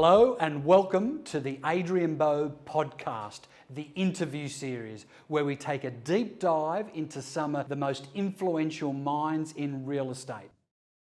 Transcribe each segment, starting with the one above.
Hello and welcome to the Adrian Bo Podcast, the interview series, where we take a deep dive into some of the most influential minds in real estate.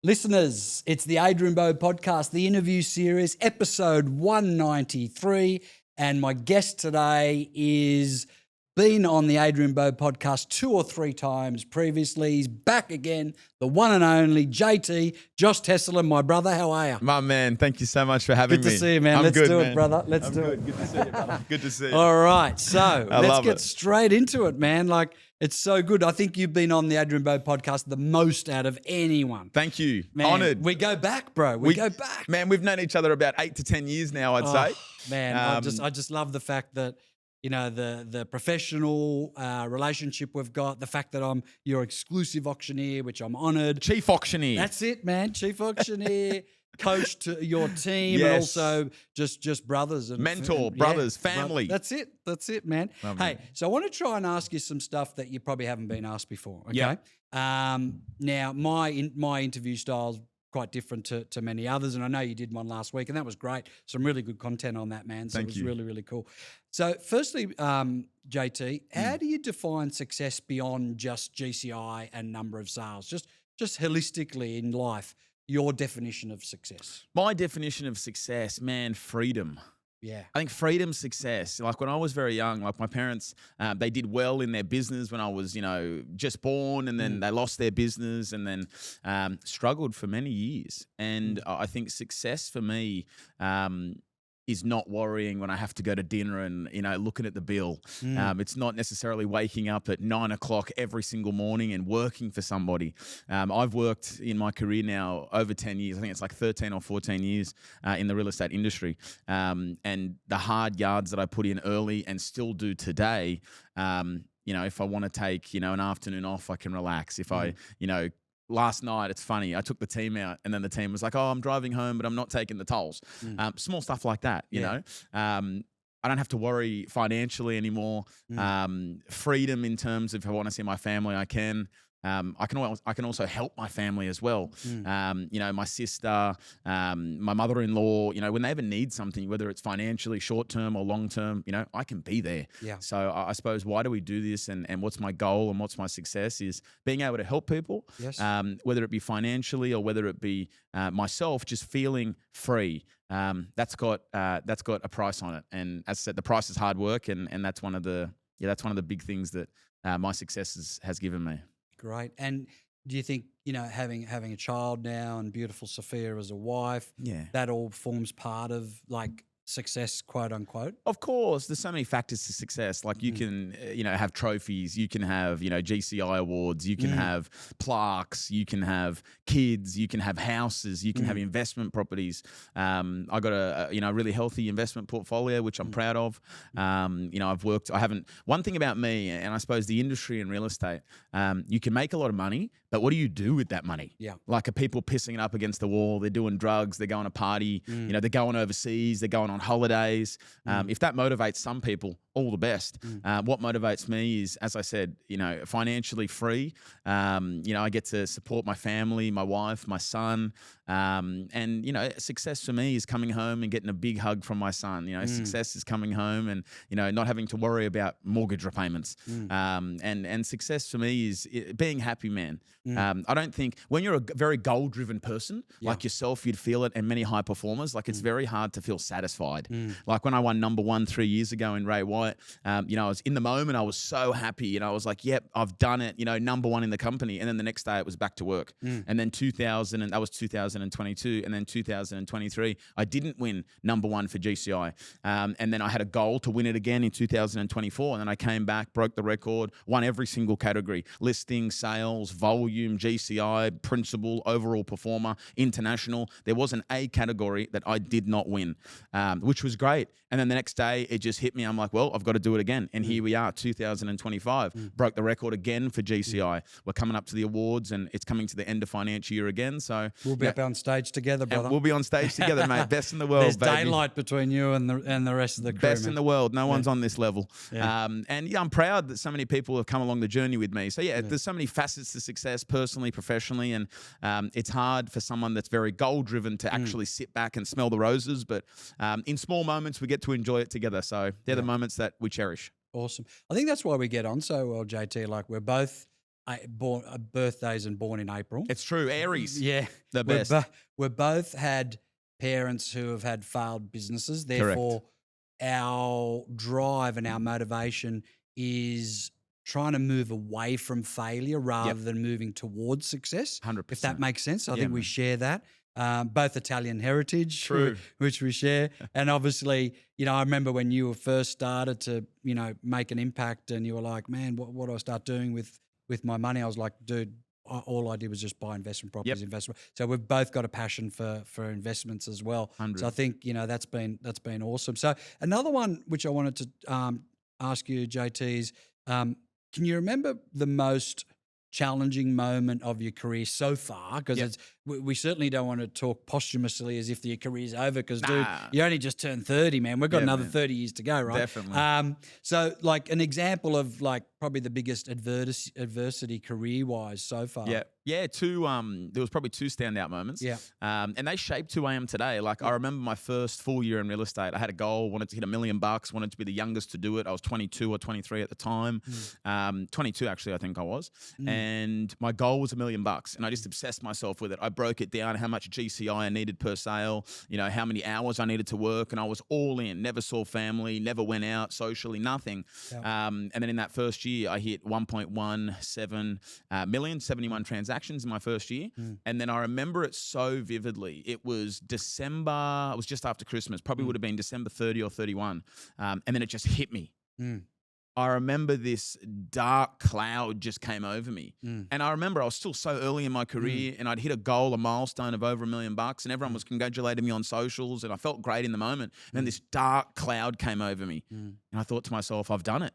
Listeners, it's the Adrian Bo Podcast, the interview series, episode 193, and my guest today is been on the Adrian Bo Podcast 2 or 3 times previously. He's back again, the one and only JT, Josh Tesolin, my brother. How are you? My man, thank you so much for having me. Good to see you, man. Let's do it, brother. Let's do it. Good to see you, brother. Good to see you. All right, so let's get it. straight into it, man. Like, it's so good. I think you've been on the Adrian Bo Podcast the most out of anyone. Thank you. Man, Honoured. We go back, bro. We go back. Man, we've known each other about 8 to 10 years now, I'd say. Man, I just love the fact that, you know, the professional relationship we've got, the fact that I'm your exclusive auctioneer, which I'm honoured. Chief auctioneer. That's it, man. Chief auctioneer, coach to your team, Yes. and also just brothers. And Mentor, brothers, family. That's it, man. Lovely. Hey, so I want to try and ask you some stuff that you probably haven't been asked before, okay? Yeah. Now, my interview style's quite different to many others, and I know you did one last week, and that was great. Some really good content on that, man. So Thank it was you. really, really cool. So firstly, JT, how do you define success beyond just GCI and number of sales? Just holistically in life, your definition of success. My definition of success, man, freedom. Yeah. I think freedom, success. Like when I was very young, like my parents, they did well in their business when I was, just born, and then they lost their business and then struggled for many years. And I think success for me is not worrying when I have to go to dinner and, looking at the bill. It's not necessarily waking up at 9 o'clock every single morning and working for somebody. I've worked in my career now over 10 years. I think it's like 13 or 14 years in the real estate industry. And the hard yards that I put in early and still do today, if I want to take, an afternoon off, I can relax. If I, last night, it's funny, I took the team out and then the team was like, oh, I'm driving home, but I'm not taking the tolls. Small stuff like that, you know. I don't have to worry financially anymore. Freedom in terms of if I want to see my family, I can. I can also help my family as well. My sister, my mother-in-law, when they ever need something, whether it's financially short-term or long-term, I can be there. Yeah. So I suppose why do we do this and what's my goal and what's my success is being able to help people, Yes. whether it be financially or whether it be myself, just feeling free. That's got a price on it. And as I said, the price is hard work, and that's one of the big things that my success has given me. Great. And do you think, having a child now and beautiful Sophia as a wife, that all forms part of like success, quote unquote? Of course, there's so many factors to success. Like you can, have trophies, you can have, GCI awards, you can have plaques, you can have kids, you can have houses, you can have investment properties. I got a really healthy investment portfolio, which I'm proud of. One thing about me, and I suppose the industry in real estate, you can make a lot of money, but what do you do with that money? Yeah. Like, are people pissing it up against the wall? They're doing drugs, they're going to party, they're going overseas, they're going on holidays. If that motivates some people, all the best. What motivates me is, as I said, financially free. I get to support my family, my wife, my son. And, success for me is coming home and getting a big hug from my son. Success is coming home and, not having to worry about mortgage repayments. And success for me is being happy, man. I don't think when you're a very goal-driven person like yourself, you'd feel it, and many high performers, like it's very hard to feel satisfied. Like when I won number 1 3 years ago in Ray White, I was in the moment, I was so happy, I was like, yep, I've done it, number 1 in the company. And then the next day it was back to work. And then that was 2022. And then 2023, I didn't win number 1 for GCI. And then I had a goal to win it again in 2024. And then I came back, broke the record, won every single category: listing, sales, volume, GCI, principal, overall performer, international. There wasn't a category that I did not win. which was great. And then the next day, it just hit me. I'm like, well, I've got to do it again. And here we are, 2025. Broke the record again for GCI. We're coming up to the awards, and it's coming to the end of financial year again. So we'll be up on stage together, brother. We'll be on stage together, mate. Best in the world, There's baby. daylight between you and the rest of the crew. Best in the world. No one's on this level. Yeah. And yeah, I'm proud that so many people have come along the journey with me. So yeah, there's so many facets to success, personally, professionally, and it's hard for someone that's very goal-driven to actually sit back and smell the roses. But in small moments, we get to enjoy it together. So they're the moments that we cherish. Awesome. I think that's why we get on so well, JT. Like we're both born birthdays and born in April. It's true. Aries. Yeah. The best. We're both had parents who have had failed businesses. Therefore, our drive and our motivation is trying to move away from failure rather than moving towards success. 100%. If that makes sense. I think we share that. Both Italian heritage, which we share. And obviously, I remember when you first started to, make an impact and you were like, man, what do I start doing with my money? I was like, dude, all I did was just buy investment properties, investment. So we've both got a passion for investments as well. 100. So I think, that's been awesome. So another one which I wanted to ask you, JT, is can you remember the most challenging moment of your career so far? Because we certainly don't want to talk posthumously as if your career's over because, dude, you only just turned 30, man. We've got another 30 years to go, right? Definitely. So like an example of like probably the biggest adversity career-wise so far. Yeah, there was probably two standout moments. Yeah. And they shaped who I am today. Like I remember my first full year in real estate. I had a goal, wanted to hit $1 million, wanted to be the youngest to do it. I was 22 or 23 at the time. 22 actually, I think I was. And my goal was $1 million. And I just obsessed myself with it. I broke it down, how much GCI I needed per sale, how many hours I needed to work. And I was all in, never saw family, never went out socially, nothing. And then in that first year, I hit 1.17 million, 71 transactions in my first year. And then I remember it so vividly. It was December, it was just after Christmas, probably would have been December 30 or 31. And then it just hit me. I remember this dark cloud just came over me. And I remember I was still so early in my career and I'd hit a milestone of over $1 million and everyone was congratulating me on socials and I felt great in the moment. And then this dark cloud came over me. And I thought to myself, I've done it.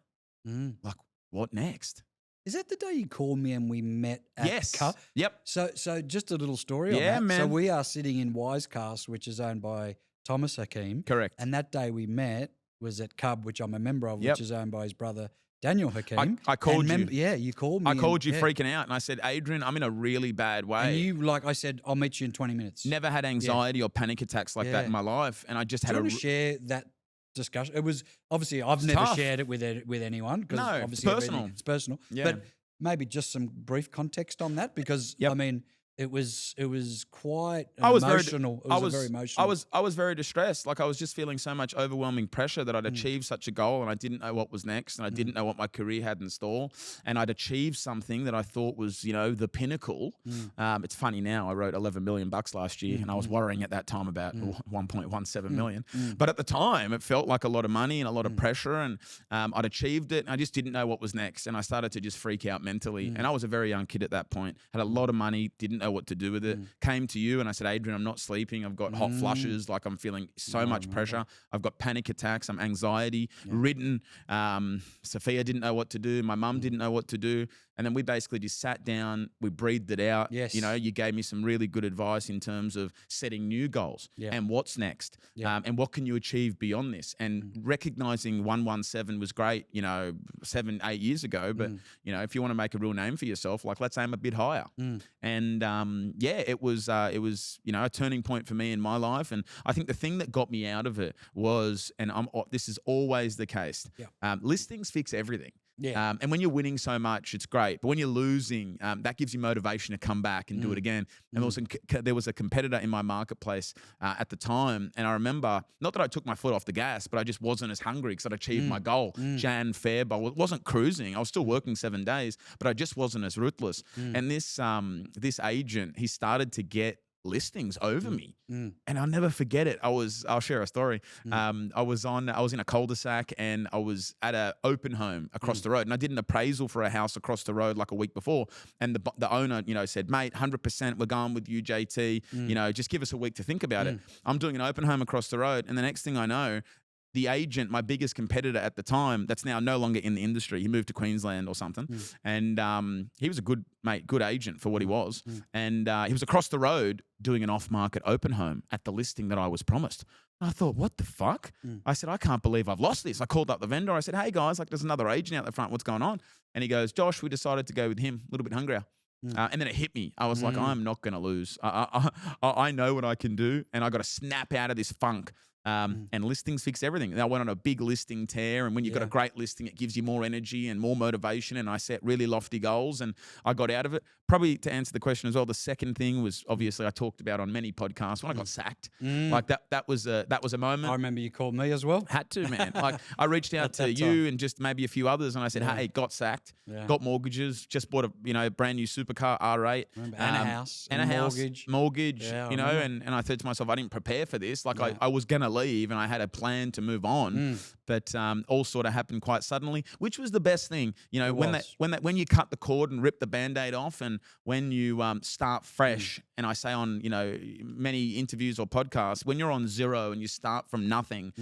Like, what next? Is that the day you called me and we met at Cup? Yep. So just a little story on that. Man. So we are sitting in Wisecast, which is owned by Thomas Hakeem. Correct. And that day we met was at Cub, which I'm a member of, which is owned by his brother, Daniel Hakeem. I called you. You called me. I called you freaking out and I said, Adrian, I'm in a really bad way. And you, I said, I'll meet you in 20 minutes. Never had anxiety or panic attacks like that in my life. And I just had to share that discussion. It was, obviously, I've never shared it with anyone. Because obviously it's personal. Yeah. But maybe just some brief context on that because, I mean, it was quite emotional. It was very emotional. I was very distressed. Like I was just feeling so much overwhelming pressure that I'd achieved such a goal and I didn't know what was next and I didn't know what my career had in store. And I'd achieved something that I thought was, the pinnacle. It's funny now, I wrote $11 million last year and I was worrying at that time about 1.17 million. But at the time, it felt like a lot of money and a lot of pressure and I'd achieved it and I just didn't know what was next. And I started to just freak out mentally. And I was a very young kid at that point, had a lot of money, didn't know what to do with it. Came to you and I said, Adrian, I'm not sleeping. I've got hot flushes. Like I'm feeling so much pressure. I've got panic attacks. I'm anxiety ridden. Sophia didn't know what to do. My mum didn't know what to do. And then we basically just sat down, we breathed it out. Yes. You gave me some really good advice in terms of setting new goals and what's next and what can you achieve beyond this. And recognizing 117 was great, 7-8 years ago. But, if you want to make a real name for yourself, like let's aim a bit higher. And it was a turning point for me in my life. And I think the thing that got me out of it was, and this is always the case, listings fix everything. Yeah. And when you're winning so much, it's great. But when you're losing, that gives you motivation to come back and do it again. And there was a competitor in my marketplace at the time. And I remember, not that I took my foot off the gas, but I just wasn't as hungry because I'd achieved my goal. Jan Feb, I wasn't cruising. I was still working 7 days, but I just wasn't as ruthless. And this agent, he started to get listings over me. And I'll never forget it. I'll share a story. I was in a cul-de-sac and I was at an open home across the road, and I did an appraisal for a house across the road like a week before. And the owner, said, mate, 100% we're going with you, JT. Just give us a week to think about it. I'm doing an open home across the road, and the next thing I know, the agent, my biggest competitor at the time, that's now no longer in the industry, he moved to Queensland or something, and he was a good agent for what he was, and he was across the road doing an off-market open home at the listing that I was promised. I thought, what the fuck? I said, I can't believe I've lost this. I called up the vendor. I said, hey guys, like there's another agent out the front. What's going on? And he goes, Josh, we decided to go with him, a little bit hungrier. And then it hit me. I was like, I'm not going to lose. I know what I can do, and I got to snap out of this funk. And listings fix everything. And I went on a big listing tear, and when you've got a great listing, it gives you more energy and more motivation, and I set really lofty goals, and I got out of it. Probably to answer the question as well, the second thing was obviously I talked about on many podcasts when I got sacked. Like that was a moment. I remember you called me as well. Had to, man. Like I reached out to you and just maybe a few others, and I said, hey, got sacked, got mortgages, just bought a brand new supercar R8, and a house, and a mortgage, and I said to myself, I didn't prepare for this. Like I was gonna leave, and I had a plan to move on, but all sort of happened quite suddenly, which was the best thing. When you cut the cord and rip the Band-Aid off, and when you start fresh, and I say on many interviews or podcasts, when you're on zero and you start from nothing,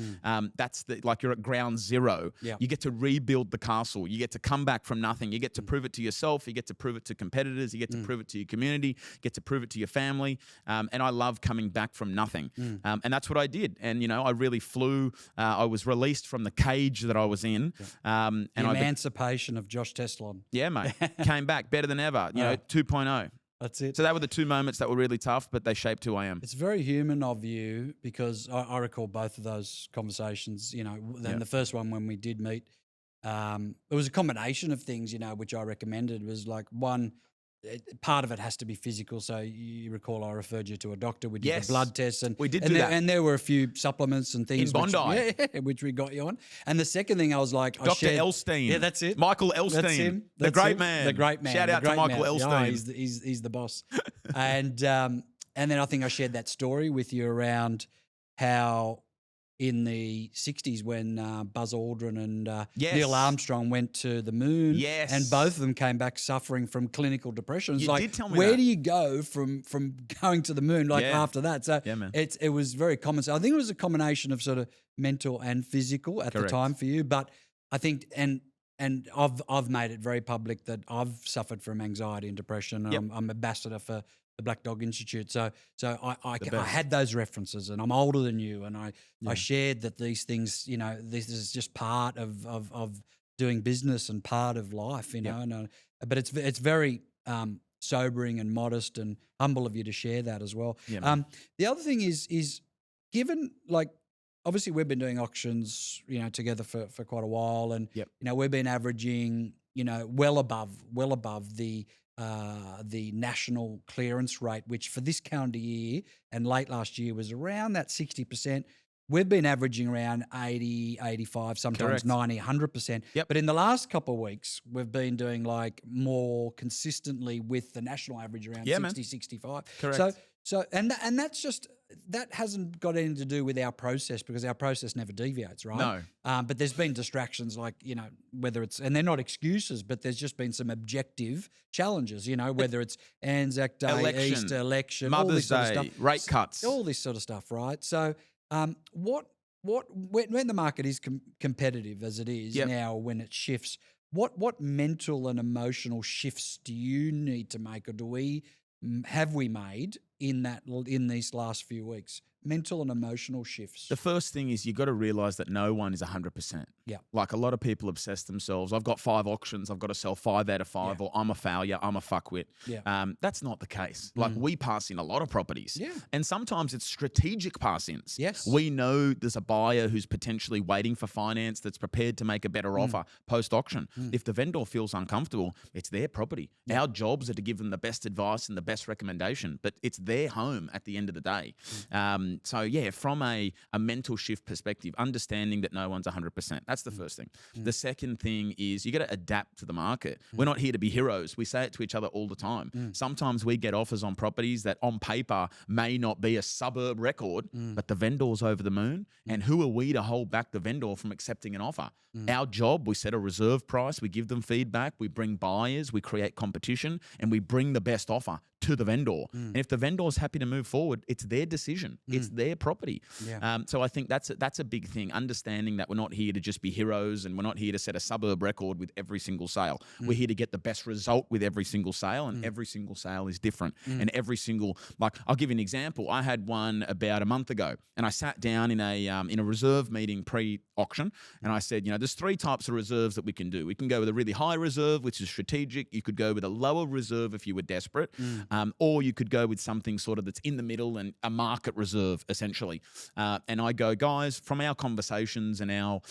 that's like you're at ground zero. You get to rebuild the castle. You get to come back from nothing. You get to prove it to yourself. You get to prove it to competitors. You get to prove it to your community. You get to prove it to your family. And I love coming back from nothing. And that's what I did. And I really flew. I was released from the cage that I was in. And the emancipation of Josh Tesolin. Yeah, mate. Came back better than ever. 2.0. That's it. So that were the two moments that were really tough, but they shaped who I am. It's very human of you, because I recall both of those conversations. Then the first one when we did meet, it was a combination of things, which I recommended. It was like one. Part of it has to be physical. So you recall I referred you to a doctor. We did the blood tests, and we did do that. And there were a few supplements and things in Bondi, which we got you on. And the second thing I was like, Dr. Elstein. Yeah, that's it. Michael Elstein. That's him. The great man. The great man. Shout out to Michael Elstein. Yeah, he's the boss. And then I think I shared that story with you around how in the 60s when Buzz Aldrin and Neil Armstrong went to the moon, and both of them came back suffering from clinical depression. It's did tell me where that. do you go from going to the moon after that? So it was very common. So I think it was a combination of sort of mental and physical at the time for you. But I think and I've made it very public that I've suffered from anxiety and depression. And I'm ambassador for the Black Dog Institute. So I had those references, and I'm older than you, and I shared that these things, this is just part of doing business and part of life, and but it's very sobering and modest and humble of you to share that as well. The other thing is given, like, obviously we've been doing auctions, together for quite a while, and we've been averaging, well above the national clearance rate, which for this calendar year and late last year was around that 60%. We've been averaging around 80, 85, sometimes 90, 100%. But in the last couple of weeks, we've been doing like more consistently with the national average around 60, 65. Correct. So and that's just, that hasn't got anything to do with our process, because our process never deviates, right? No. But there's been distractions, like, whether it's, and they're not excuses, but there's just been some objective challenges, whether it's Anzac Day, Easter, election, Mother's Day, sort of stuff, rate cuts, all this sort of stuff, right? So when the market is competitive as it is now, when it shifts, what mental and emotional shifts do you need to make, or have we made in these last few weeks? Mental and emotional shifts. The first thing is you got to realize that no one is 100%. Yeah. Like a lot of people obsess themselves. I've got 5 auctions. I've got to sell 5 out of 5, or I'm a failure. I'm a fuckwit. Yeah. That's not the case. Like we pass in a lot of properties. Yeah. And sometimes it's strategic pass-ins. Yes. We know there's a buyer who's potentially waiting for finance that's prepared to make a better offer post-auction. If the vendor feels uncomfortable, it's their property. Our jobs are to give them the best advice and the best recommendation, but it's their home at the end of the day. So yeah, from a mental shift perspective, understanding that no one's 100%. That's the first thing. The second thing is you got to adapt to the market. We're not here to be heroes. We say it to each other all the time. Sometimes we get offers on properties that on paper may not be a suburb record, but the vendor's over the moon. And who are we to hold back the vendor from accepting an offer? Our job, we set a reserve price, we give them feedback, we bring buyers, we create competition, and we bring the best offer to the vendor. And if the vendor is happy to move forward, it's their decision. It's their property. So I think that's a big thing, understanding that we're not here to just be heroes and we're not here to set a suburb record with every single sale. We're here to get the best result with every single sale, and every single sale is different. And every single, like, I'll give you an example. I had one about a month ago, and I sat down in a reserve meeting pre-auction, and I said, there's 3 types of reserves that we can do. We can go with a really high reserve, which is strategic. You could go with a lower reserve if you were desperate. Or you could go with something sort of that's in the middle and a market reserve, essentially. And I go, guys, from our conversations and our,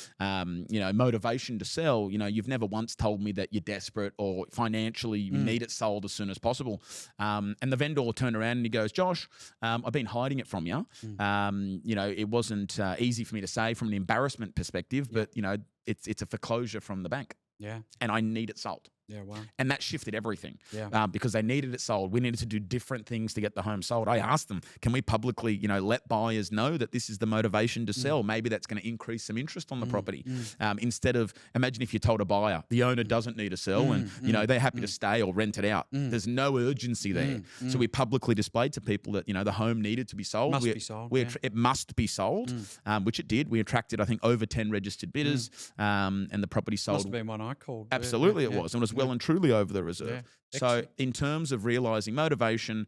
motivation to sell, you've never once told me that you're desperate or financially you need it sold as soon as possible. And the vendor turned around and he goes, Josh, I've been hiding it from you. It wasn't easy for me to say from an embarrassment perspective, but, it's a foreclosure from the bank. Yeah. And I need it sold. Yeah, wow. And that shifted everything. Yeah. Because they needed it sold. We needed to do different things to get the home sold. I asked them, can we publicly, let buyers know that this is the motivation to sell? Maybe that's going to increase some interest on the property. Instead of, imagine if you told a buyer, the owner doesn't need to sell and, they're happy to stay or rent it out. There's no urgency there. So we publicly displayed to people that, the home needed to be sold. It must be sold, which it did. We attracted, I think, over 10 registered bidders and the property sold. Must have been one I called. Absolutely it was. And it was well and truly over the reserve. So in terms of realizing motivation,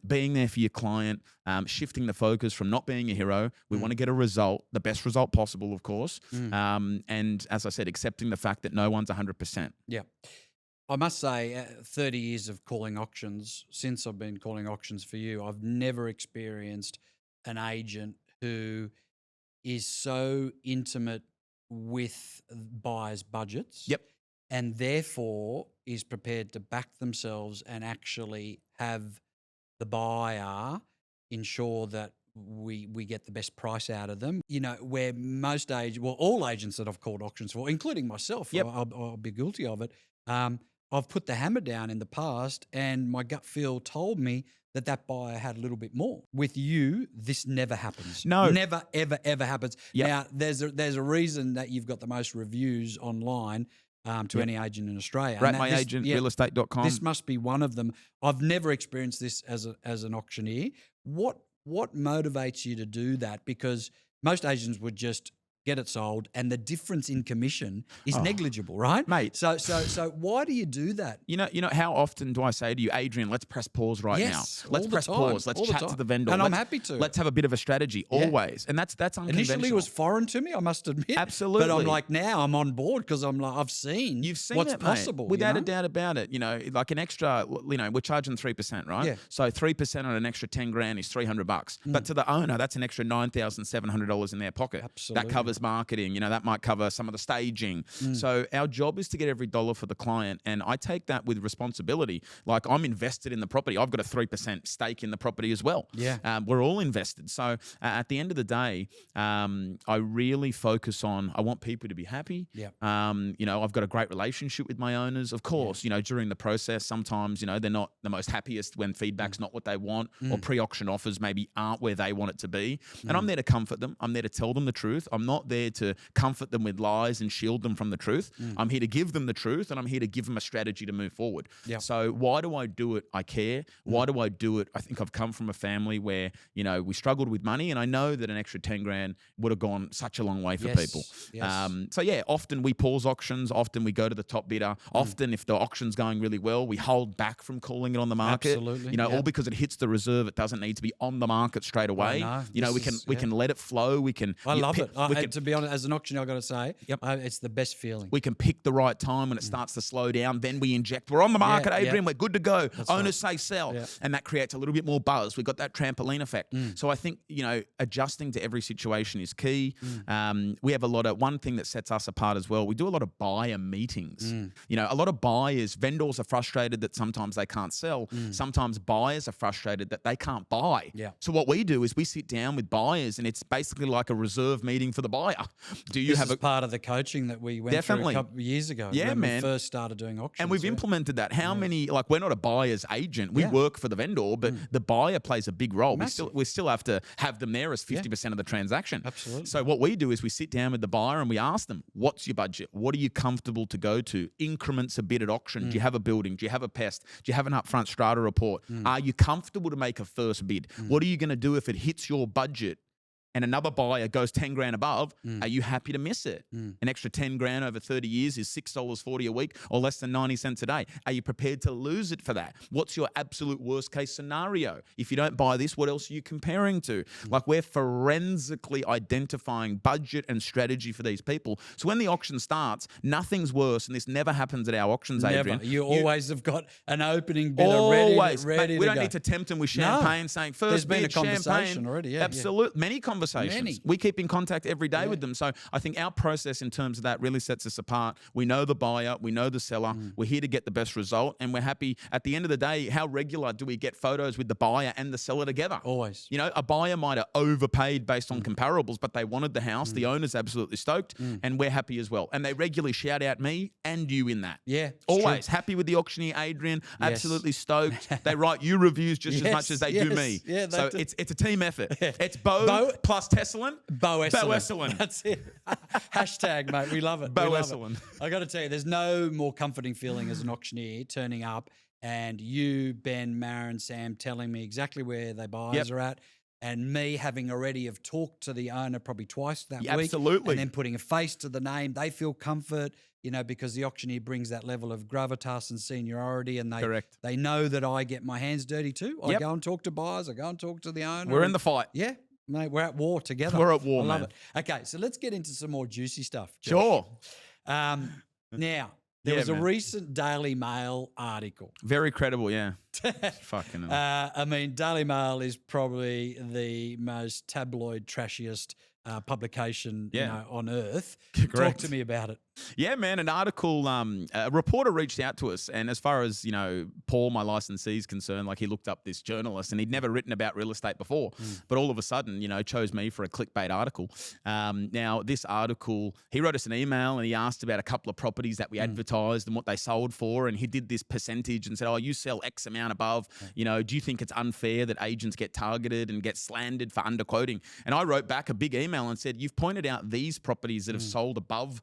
being there for your client, shifting the focus from not being a hero, we want to get a result, the best result possible, of course. And as I said, accepting the fact that no one's 100%. Yeah. I must say, 30 years of calling auctions, since I've been calling auctions for you, I've never experienced an agent who is so intimate with buyers' budgets. Yep. And therefore is prepared to back themselves and actually have the buyer ensure that we get the best price out of them. Where most all agents that I've called auctions for, including myself, I'll be guilty of it. I've put the hammer down in the past, and my gut feel told me that buyer had a little bit more. With you, this never happens. No. Never, ever, ever happens. Yep. Now, there's a reason that you've got the most reviews online to any agent in Australia. RateMyAgent, realestate.com. This must be one of them. I've never experienced this as an auctioneer. What motivates you to do that? Because most agents would just get it sold, and the difference in commission is negligible, right? Mate. So why do you do that? How often do I say to you, Adrian, let's press pause right now. Let's press pause. Let's chat to the vendor. And I'm happy to. Let's have a bit of a strategy, always. And that's unconventional. Initially it was foreign to me, I must admit. Absolutely. But I'm like, now I'm on board because I'm like, I've seen what's possible. Without a doubt about it. Like an extra, we're charging 3%, right? Yeah. So 3% on an extra 10 grand is $300. But to the owner, that's an extra $9,700 in their pocket. Absolutely. That covers marketing, that might cover some of the staging. So our job is to get every dollar for the client, and I take that with responsibility. Like, I'm invested in the property. I've got a 3% stake in the property as well. Yeah. We're all invested. So at the end of the day, I really focus on, I want people to be happy. Yeah. I've got a great relationship with my owners. Of course, during the process, sometimes, they're not the most happiest when feedback's not what they want, or pre-auction offers maybe aren't where they want it to be. And I'm there to comfort them. I'm there to tell them the truth. I'm not there to comfort them with lies and shield them from the truth. I'm here to give them the truth, and I'm here to give them a strategy to move forward. Yep. So why do I do it? I care. Why do I do it? I think I've come from a family where, we struggled with money, and I know that an extra 10 grand would have gone such a long way for people. Yes. So yeah, often we pause auctions. Often we go to the top bidder. Often if the auction's going really well, we hold back from calling it on the market. Absolutely. All because it hits the reserve. It doesn't need to be on the market straight away. I know. We can let it flow. We can. I love it. to be honest, as an auctioneer, I've got to say, it's the best feeling. We can pick the right time when it starts to slow down. Then we inject. We're on the market, Adrian. We're good to go. Owners say sell. And that creates a little bit more buzz. We've got that trampoline effect. So I think, adjusting to every situation is key. We have one thing that sets us apart as well. We do a lot of buyer meetings. A lot of buyers, vendors are frustrated that sometimes they can't sell. Sometimes buyers are frustrated that they can't buy. So what we do is we sit down with buyers, and it's basically like a reserve meeting for the buyer. This is part of the coaching that we went through a couple of years ago. When we first started doing auctions. And we've implemented that. How many, we're not a buyer's agent. We work for the vendor, but the buyer plays a big role. We still have to have them there as 50% of the transaction. Absolutely. So what we do is we sit down with the buyer and we ask them, what's your budget? What are you comfortable to go to? Increments a bid at auction. Do you have a building? Do you have a pest? Do you have an upfront strata report? Are you comfortable to make a first bid? What are you going to do if it hits your budget and another buyer goes 10 grand above? Are you happy to miss it? An extra 10 grand over 30 years is $6.40 a week or less than 90 cents a day. Are you prepared to lose it for that? What's your absolute worst case scenario? If you don't buy this, what else are you comparing to? We're forensically identifying budget and strategy for these people. So when the auction starts, nothing's worse, and this never happens at our auctions, Adrian. You always have got an opening bidder ready we to don't go. need to tempt them with champagne saying first There's been bid, a conversation champagne. already. Absolutely. Many conversations. We keep in contact every day with them. So I think our process in terms of that really sets us apart. We know the buyer, we know the seller. We're here to get the best result, and we're happy. At the end of the day, how regular do we get photos with the buyer and the seller together? Always. A buyer might have overpaid based on comparables, but they wanted the house. The owner's absolutely stoked, and we're happy as well. And they regularly shout out me and you in that. Yeah, always true. Happy with the auctioneer, Adrian. Absolutely stoked. They write you reviews just as much as they do me. Yeah, so it's a team effort. It's Bo plus Tesolin. Bo Tesolin. That's it. Hashtag, mate. We love it. Bo Tesolin. I got to tell you, there's no more comforting feeling as an auctioneer turning up and you, Ben, Mara, and Sam telling me exactly where their buyers are at, and me having already have talked to the owner probably twice that week. Absolutely. And then putting a face to the name. They feel comfort, because the auctioneer brings that level of gravitas and seniority, and they know that I get my hands dirty too. I go and talk to buyers. I go and talk to the owner. We're in the fight. Yeah. Mate, we're at war together. We're at war, I love man. it. Okay, so let's get into some more juicy stuff, Josh. Sure. Now, there was a recent Daily Mail article. Very credible, yeah. Fucking hell. Daily Mail is probably the most tabloid, trashiest publication on earth. Talk to me about it. Yeah, man, an article, a reporter reached out to us, and as far as, Paul, my licensee, is concerned, he looked up this journalist, and he'd never written about real estate before, but all of a sudden, chose me for a clickbait article. Now, this article, he wrote us an email, and he asked about a couple of properties that we advertised and what they sold for, and he did this percentage and said, oh, you sell X amount above, do you think it's unfair that agents get targeted and get slandered for underquoting? And I wrote back a big email and said, you've pointed out these properties that have sold above,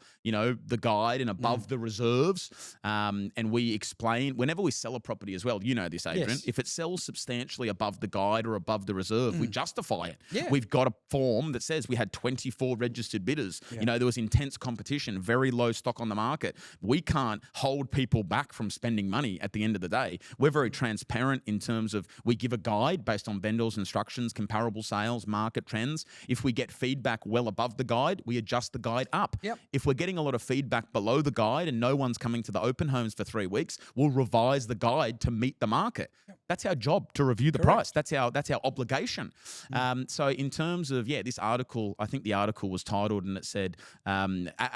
the guide and above the reserves. And we explain, whenever we sell a property as well, this, Adrian, if it sells substantially above the guide or above the reserve, we justify it. Yeah. We've got a form that says we had 24 registered bidders. Yeah. There was intense competition, very low stock on the market. We can't hold people back from spending money at the end of the day. We're very transparent in terms of we give a guide based on vendors' instructions, comparable sales, market trends. If we get feedback well above the guide, we adjust the guide up. Yep. If we're getting a lot of feedback below the guide and no one's coming to the open homes for 3 weeks, we'll revise the guide to meet the market. Yep. That's our job, to review the price. That's our obligation. So in terms of, this article, I think the article was titled and it said,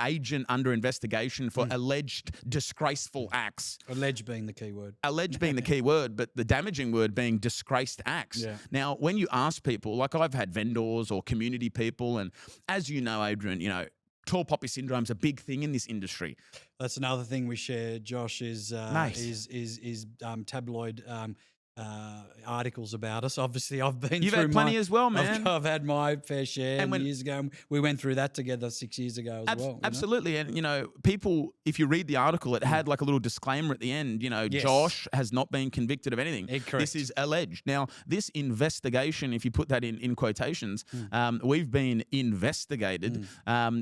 agent under investigation for alleged disgraceful acts. Alleged being the key word. Alleged being the key word, but the damaging word being disgraced acts. Yeah. Now, when you ask people, like I've had vendors or community people, and as you know, Adrian, tall poppy syndrome's a big thing in this industry. That's another thing we share, Josh, is tabloid articles about us. Obviously, I've been You've through had plenty as well, man. I've had my fair share years ago. We went through that together 6 years ago as well. Absolutely. And, people, if you read the article, it had like a little disclaimer at the end, Josh has not been convicted of anything. This is alleged. Now, this investigation, if you put that in quotations, we've been investigated.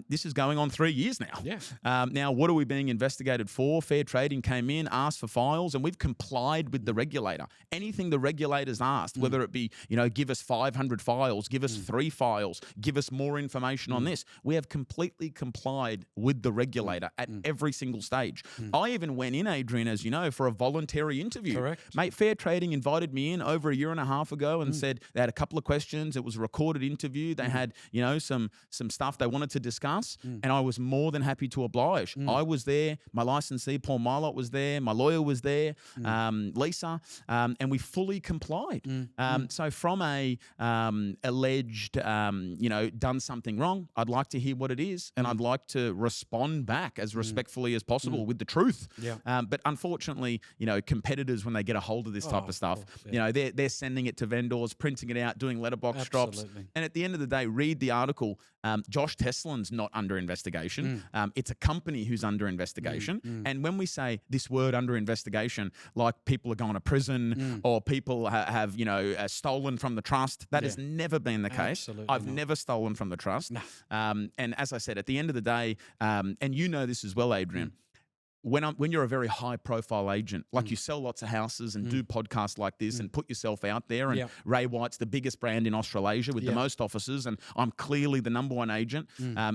This is going on 3 years now. Yeah. Now, what are we being investigated for? Fair Trading came in, asked for files, and we've complied with the regulator. anything the regulators asked, whether it be, give us 500 files, give us 3 files, give us more information on this, we have completely complied with the regulator at every single stage. I even went in, Adrian, as you know, for a voluntary interview. Correct. Mate, Fair Trading invited me in over a year and a half ago and said they had a couple of questions. It was a recorded interview. They had, some stuff they wanted to discuss, and I was more than happy to oblige. I was there. My licensee, Paul Mylott, was there. My lawyer was there, Lisa, and we fully complied. So from a alleged, done something wrong, I'd like to hear what it is, and I'd like to respond back as respectfully as possible with the truth. Yeah. But unfortunately, competitors, when they get a hold of this type of stuff, they're sending it to vendors, printing it out, doing letterbox drops. And at the end of the day, read the article. Josh Tesolin's not under investigation. It's a company who's under investigation. And when we say this word under investigation, like people are going to prison or people have stolen from the trust, that has never been the case. Absolutely I've not. never stolen from the trust. No. And as I said, at the end of the day, and you know this as well, Adrian, when you're a very high profile agent, like you sell lots of houses and do podcasts like this and put yourself out there, and Ray White's the biggest brand in Australasia with the most offices, and I'm clearly the number one agent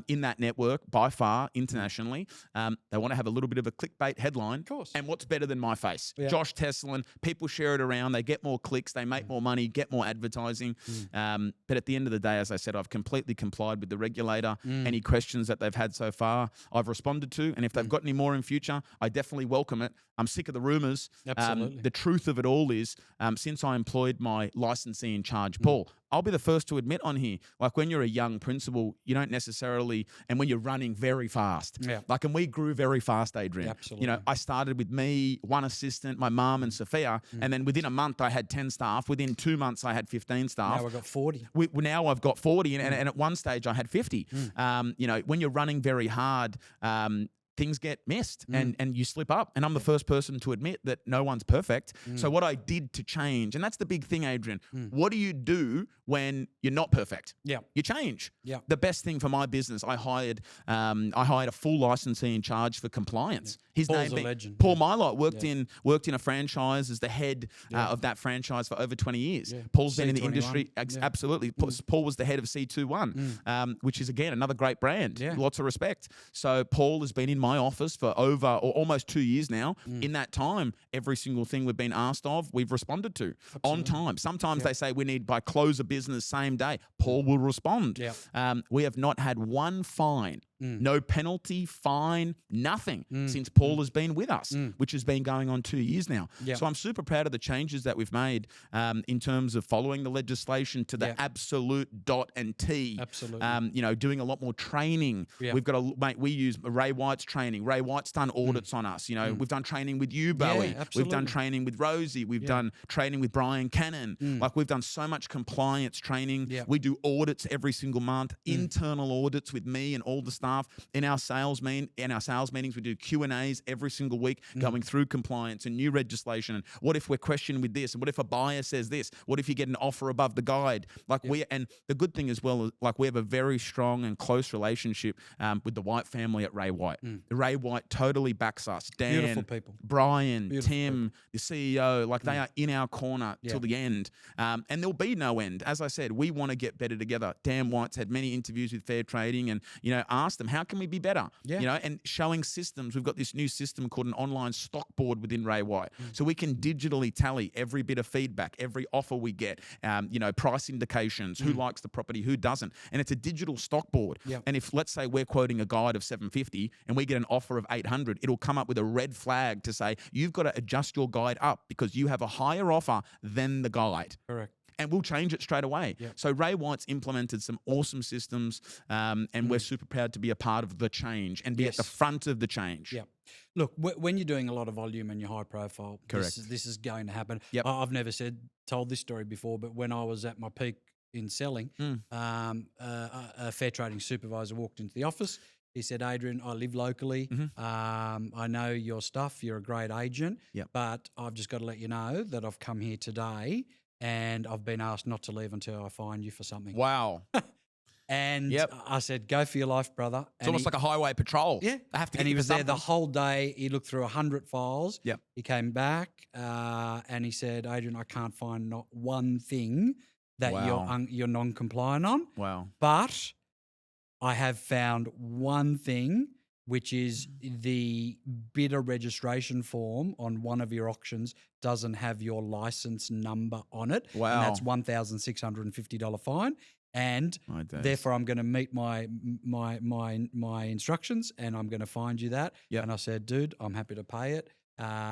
in that network by far internationally. They want to have a little bit of a clickbait headline. Of course. And what's better than my face? Josh Tesolin. People share it around. They get more clicks. They make more money, get more advertising. But at the end of the day, as I said, I've completely complied with the regulator. Any questions that they've had so far, I've responded to. And if they've got any more in future, I definitely welcome it. I'm sick of the rumors. Absolutely. The truth of it all is, since I employed my licensee in charge, Paul, I'll be the first to admit on here, like when you're a young principal, you don't necessarily, and when you're running very fast, and we grew very fast, Adrian. Absolutely. I started with me, one assistant, my mum and Sophia, and then within a month I had 10 staff. Within 2 months I had 15 staff. Now I've got 40. Now I've got 40, and at one stage I had 50. When you're running very hard, things get missed and you slip up. And I'm the first person to admit that no one's perfect. So what I did to change, and that's the big thing, Adrian, what do you do when you're not perfect? You change. The best thing for my business, I hired a full licensee in charge for compliance. His Paul's name a legend. Paul Mylott worked in a franchise as the head of that franchise for over 20 years. Paul's been in the C21. industry. Absolutely. Paul was the head of C21, which is, again, another great brand. Lots of respect. So Paul has been in my office for over or almost 2 years now. In that time, every single thing we've been asked of, we've responded to on time. Sometimes they say we need by close of business same day. Paul will respond. We have not had one fine. No penalty, fine, nothing since Paul has been with us, which has been going on 2 years now. So I'm super proud of the changes that we've made in terms of following the legislation to the absolute dot and T. Absolutely. Doing a lot more training. We've got we use Ray White's training. Ray White's done audits on us. We've done training with you, Bowie. We've done training with Rosie. We've done training with Brian Cannon. Like we've done so much compliance training. We do audits every single month, internal audits with me and all the staff. In our sales meetings, we do Q&As every single week, going through compliance and new legislation. And what if we're questioned with this? And what if a buyer says this? What if you get an offer above the guide? And the good thing as well, we have a very strong and close relationship with the White family at Ray White. Ray White totally backs us. Dan, Beautiful people. Brian, Tim, the CEO, they are in our corner till the end. And there'll be no end. As I said, we want to get better together. Dan White's had many interviews with Fair Trading and, asked them, how can we be better? And showing systems. We've got this new system called an online stock board within Ray White. So we can digitally tally every bit of feedback, every offer we get, price indications, who likes the property, who doesn't. And it's a digital stock board. And if, let's say, we're quoting a guide of 750 and we get an offer of 800, it'll come up with a red flag to say, you've got to adjust your guide up because you have a higher offer than the guide. Correct. And we'll change it straight away. So Ray White's implemented some awesome systems, and we're super proud to be a part of the change and be at the front of the change. Look, when you're doing a lot of volume and you're high profile, this is going to happen. I've never told this story before, but when I was at my peak in selling, a Fair Trading supervisor walked into the office. He said, Adrian, I live locally. I know your stuff. You're a great agent. But I've just got to let you know that I've come here today and I've been asked not to leave until I find you for something. Wow. And I said, go for your life, brother. It's almost like a highway patrol. Yeah. They have to get and he you was for there the something. whole day. He looked through 100 files. Yep. He came back and he said, Adrian, I can't find not one thing that you're non-compliant on. Wow. But I have found one thing, which is the bidder registration form on one of your auctions doesn't have your license number on it. Wow. And that's $1,650 fine. And therefore, I'm going to meet my instructions, and I'm going to find you that. Yep. And I said, dude, I'm happy to pay it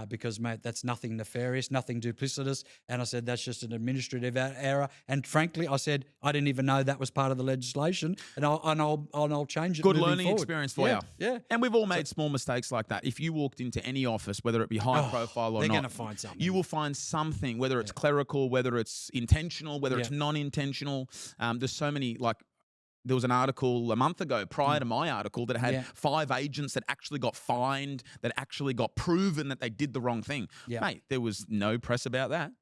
because, mate, that's nothing nefarious, nothing duplicitous. And I said, that's just an administrative error. And frankly, I said, I didn't even know that was part of the legislation, and I'll change it. Good moving learning forward. experience for you. Yeah. And we've all made small mistakes like that. If you walked into any office, whether it be high profile or they're not, going to find something. you will find something, whether it's clerical, whether it's intentional, whether it's non-intentional. There's so many, like, there was an article a month ago prior to my article that had 5 agents that actually got fined, that actually got proven that they did the wrong thing. Yeah. Mate, there was no press about that.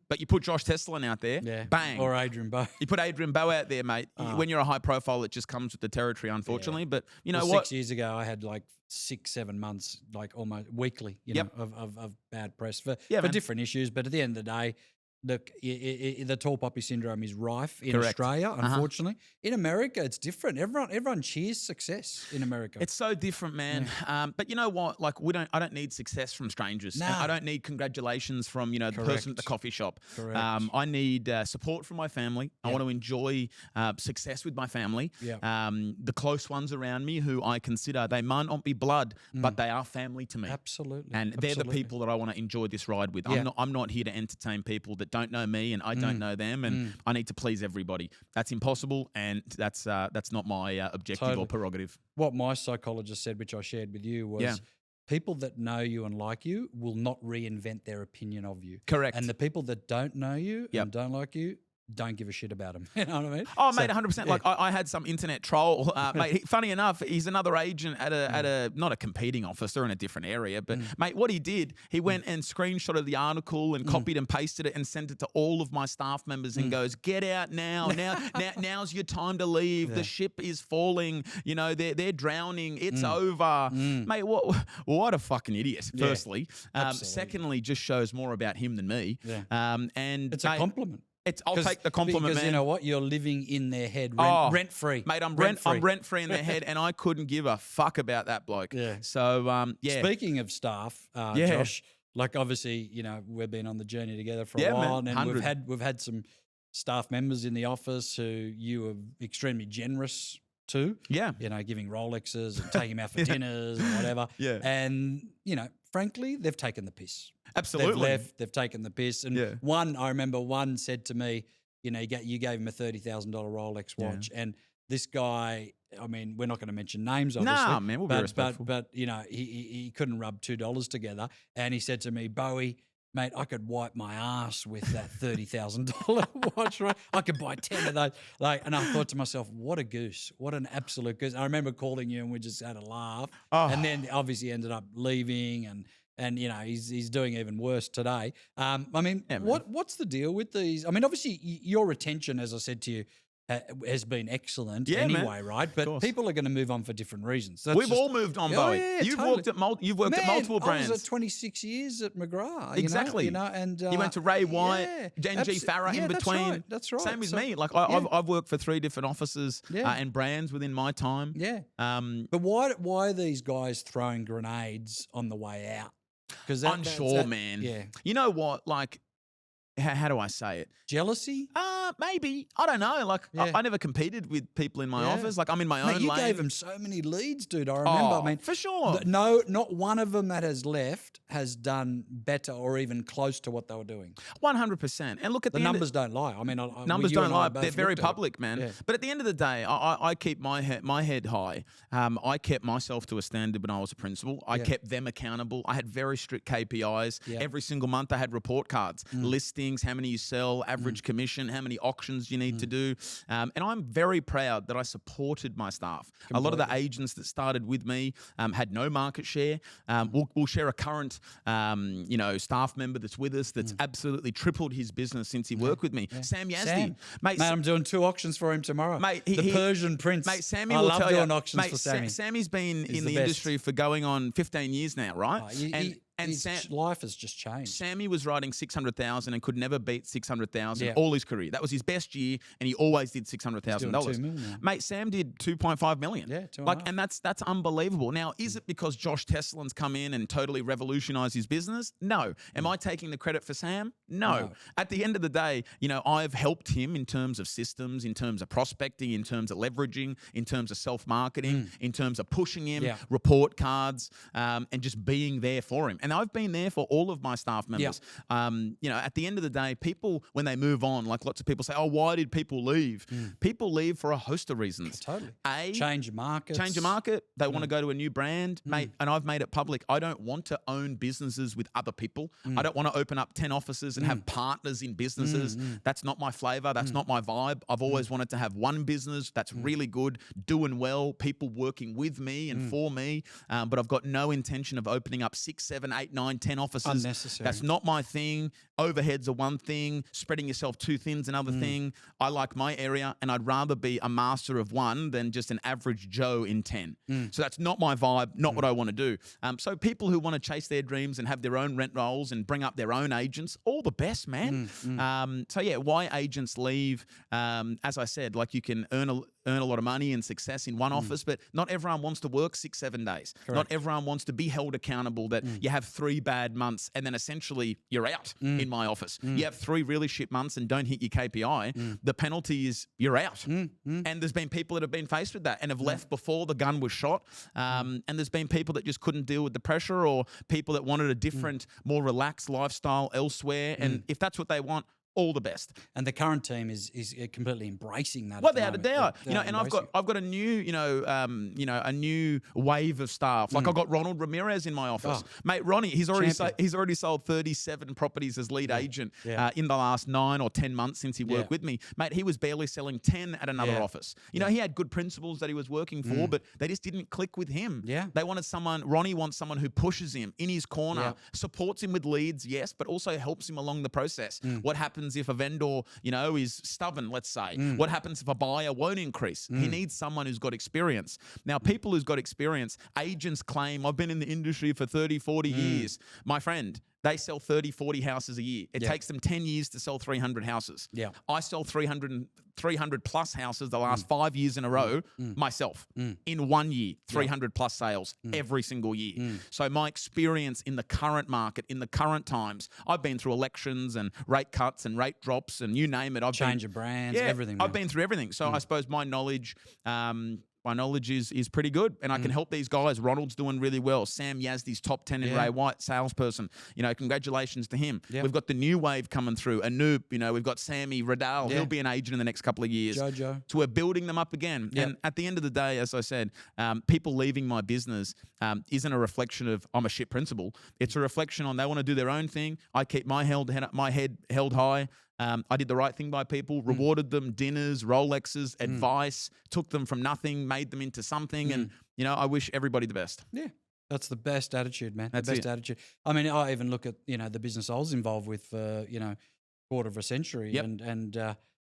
But you put Josh Tesolin out there, bang. Or Adrian Bo. You put Adrian Bo out there, mate. When you're a high profile, it just comes with the territory, unfortunately. But you know what? 6 years ago, I had like 6-7 months, like almost weekly, you know, of bad press for different issues. But at the end of the day, look, the tall poppy syndrome is rife in Australia, unfortunately. In America, it's different. Everyone cheers success in America. It's so different, man. But you know what? Like, I don't need success from strangers. No. I don't need congratulations from, the person at the coffee shop. Correct. I need support from my family. I want to enjoy success with my family. The close ones around me who I consider, they might not be blood, but they are family to me. Absolutely. And they're the people that I want to enjoy this ride with. I'm not here to entertain people that don't know me and I don't know them, and I need to please everybody. That's impossible, and that's not my objective or prerogative. What my psychologist said, which I shared with you, was people that know you and like you will not reinvent their opinion of you. Correct. And the people that don't know you and don't like you, don't give a shit about him. You know what I mean? Oh, mate, 100%. Like, I had some internet troll. Mate, funny enough, he's another agent at a not a competing office, they're in a different area. But, mate, what he did, he went and screenshotted the article and copied and pasted it and sent it to all of my staff members and goes, get out now. Now's your time to leave. The ship is falling. You know, they're drowning. It's over. Mate, what a fucking idiot, firstly. Secondly, just shows more about him than me. And it's a compliment. I'll take the compliment, because man. You know what? You're living in their head rent free. Mate, I'm rent free in their head, and I couldn't give a fuck about that bloke. Yeah. So, Speaking of staff, Josh, like obviously, we've been on the journey together for a while, man, and we've had some staff members in the office who you were extremely generous to. Yeah. Giving Rolexes and taking them out for dinners and whatever. Yeah. And, frankly, they've taken the piss. Absolutely. They've left, they've taken the piss. And I remember one said to me, you gave him a $30,000 Rolex watch. And this guy, I mean, we're not going to mention names, obviously. Nah, man, we'll be respectful. But he couldn't rub $2 together. And he said to me, Bowie, mate, I could wipe my ass with that $30,000 watch, right? I could buy 10 of those. And I thought to myself, what a goose. What an absolute goose. I remember calling you and we just had a laugh. And then obviously ended up leaving and he's doing even worse today. What's the deal with these? I mean, obviously your retention, as I said to you, has been excellent anyway, right? But people are going to move on for different reasons. We've all moved on, Bowie. You've worked at multiple brands. I was at 26 years at McGrath. Exactly. And you went to Ray White, G. Farah in between. That's right. Same with me. Like I've worked for 3 different offices and brands within my time. Yeah. But why are these guys throwing grenades on the way out? Because unsure, man. Yeah. You know what? Like, how do I say it? Jealousy? Maybe. I don't know. Like, I never competed with people in my office. Like, I'm in my own lane. You gave them so many leads, dude. I remember. I mean, for sure. No, not one of them that has left has done better or even close to what they were doing. 100%. And look at the numbers don't lie. I mean, numbers don't lie. They're very public, man. Yeah. But at the end of the day, I keep my head high. I kept myself to a standard when I was a principal. I kept them accountable. I had very strict KPIs. Every single month, I had report cards, listings, how many you sell, average commission, how many auctions you need to do. And I'm very proud that I supported my staff. A lot of the agents that started with me had no market share. We'll share a current, staff member that's with us that's absolutely tripled his business since he worked with me. Sam Yazdi. Mate, I'm doing 2 auctions for him tomorrow. Mate, the Persian Prince. Mate, Sammy I will love tell doing you, auctions for Sammy. Sammy's been in the industry for going on 15 years now, right? Life has just changed. Sammy was writing 600,000 and could never beat 600,000 all his career. That was his best year, and he always did $600,000. Mate, Sam did 2.5 million. Yeah, 2.5. And that's unbelievable. Now, is it because Josh Tesolin's come in and totally revolutionized his business? No. Am I taking the credit for Sam? No. At the end of the day, I've helped him in terms of systems, in terms of prospecting, in terms of leveraging, in terms of self-marketing, in terms of pushing him, report cards, and just being there for him. And I've been there for all of my staff members. At the end of the day, people, when they move on, like lots of people say, oh, why did people leave? People leave for a host of reasons. Totally. Change your market. They want to go to a new brand, mate. And I've made it public. I don't want to own businesses with other people. I don't want to open up 10 offices and have partners in businesses. That's not my flavor. That's not my vibe. I've always wanted to have one business that's really good, doing well, people working with me and for me. But I've got no intention of opening up 6, 7, 8, 9, 10 offices. Unnecessary. That's not my thing. Overheads are one thing. Spreading yourself too thin's another thing. I like my area, and I'd rather be a master of one than just an average Joe in 10. So that's not my vibe, not what I want to do. So people who want to chase their dreams and have their own rent rolls and bring up their own agents, all the best, man. Why agents leave? As I said, like you can earn a lot of money and success in one office, but not everyone wants to work 6, 7 days. Correct. Not everyone wants to be held accountable that you have 3 bad months and then essentially you're out in my office. You have 3 really shit months and don't hit your KPI. The penalty is you're out. And there's been people that have been faced with that and have left before the gun was shot. And there's been people that just couldn't deal with the pressure, or people that wanted a different, more relaxed lifestyle elsewhere. And if that's what they want, all the best. And the current team is completely embracing that. Without a doubt. And I've got a new, a new wave of staff. Like I've got Ronald Ramirez in my office. Mate, Ronnie, he's already sold 37 properties as lead agent in the last 9 or 10 months since he worked with me. Mate, he was barely selling 10 at another office. He had good principles that he was working for, but they just didn't click with him. They wanted Ronnie wants someone who pushes him in his corner, supports him with leads, yes, but also helps him along the process. What happens if a vendor, is stubborn, let's say? What happens if a buyer won't increase? He needs someone who's got experience. Now, people who's got experience, agents claim, I've been in the industry for 30, 40 years. My friend, they sell 30, 40 houses a year. It takes them 10 years to sell 300 houses. I sell 300 plus houses the last 5 years in a row myself. In 1 year, 300 plus sales every single year. So my experience in the current market, in the current times, I've been through elections and rate cuts and rate drops and you name it. Change of brands, everything. Man. I've been through everything. So I suppose my knowledge is pretty good, and I can help these guys. Ronald's doing really well. Sam Yazdi's top 10 in Ray White, salesperson. Congratulations to him. We've got the new wave coming through. Anoop, we've got Sammy Riddell. He'll be an agent in the next couple of years. Jojo. So we're building them up again. And at the end of the day, as I said, people leaving my business isn't a reflection of I'm a shit principal. It's a reflection on they want to do their own thing. I keep my head held high. I did the right thing by people, rewarded them, dinners, Rolexes, advice, took them from nothing, made them into something. And, I wish everybody the best. Yeah. That's the best attitude, man. That's the best it. attitude. I mean, I even look at, the business I was involved with for, quarter of a century. And